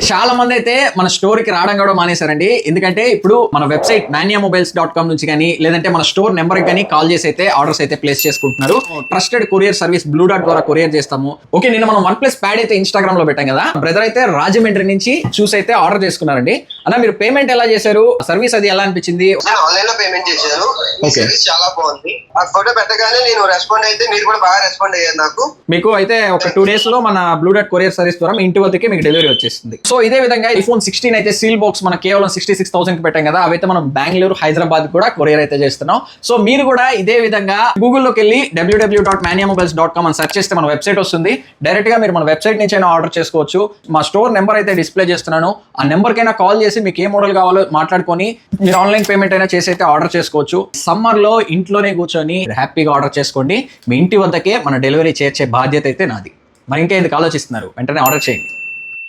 చాలా మంది అయితే మన స్టోర్ కి రావడం కూడా మానేశారండి. ఎందుకంటే ఇప్పుడు మన వెబ్సైట్ manyamobiles.com నుంచి కానీ లేదంటే మన స్టోర్ నెంబర్ కానీ కాల్ చేసి అయితే ఆర్డర్స్ అయితే ప్లేస్ చేసుకుంటున్నారు. Trusted courier service blue dot ద్వారా కొరియర్ చేస్తాము. ఓకే, నిన్న మనం OnePlus ప్యాడ్ అయితే ఇన్స్టాగ్రామ్ లో పెట్టాం కదా. బ్రదర్ అయితే రాజమండ్రి నుంచి చూసి అయితే ఆర్డర్ చేసుకున్నారండి. అలా మీరు పేమెంట్ ఎలా చేశారు? సర్వీస్ అది ఎలా అనిపించింది? ఆన్లైన్ లో పేమెంట్ చేశాను. సర్వీస్ చాలా బాగుంది. ఆ ఫోటో పెట్టగానే నేను రెస్పాండ్ అయితే మీరు కూడా బాగా రెస్పాండ్ అయ్యారు నాకు. మీకు అయితే ఒక 2 days లో మన బ్లూ డాట్ కొరియర్ సర్వీస్ ద్వారా మీ ఇంటి వద్దకే మీకు డెలివరీ వచ్చేస్తుంది. సో ఇదే విధంగా iPhone 16 అయితే సీల్ బాక్స్ మనం కేవలం 66,000 కి పెట్టాం కదా. అవైతే మనం బెంగళూరు, హైదరాబాద్ కూడా కొరియర్ అయితే చేస్తున్నాం. సో మీరు కూడా ఇదే విధంగా గూగుల్లోకి వెళ్ళి www.manyamobiles.com అని సెర్చ్ చేస్తే మన వెబ్సైట్ వస్తుంది. డైరెక్ట్ గా మీరు మన వెబ్సైట్ నుంచి అయినా ఆర్డర్ చేసుకోవచ్చు. మా స్టోర్ నెంబర్ అయితే డిస్ప్లే చేస్తున్నాను. ఆ నెంబర్ కైనా కాల్ చేసి మీకు ఏ మోడల్ కావాలో మాట్లాడుకొని మీరు ఆన్లైన్ పేమెంట్ అయినా చేసి అయితే ఆర్డర్ చేసుకోవచ్చు. సమ్మర్ లో ఇంట్లోనే కూర్చొని హ్యాపీగా ఆర్డర్ చేసుకోండి. మీ ఇంటి వద్దకే మన డెలివరీ చేర్చే బాధ్యత అయితే నాది. మరి ఇంకా ఎందుకు ఆలోచిస్తున్నారు? వెంటనే ఆర్డర్ చేయండి.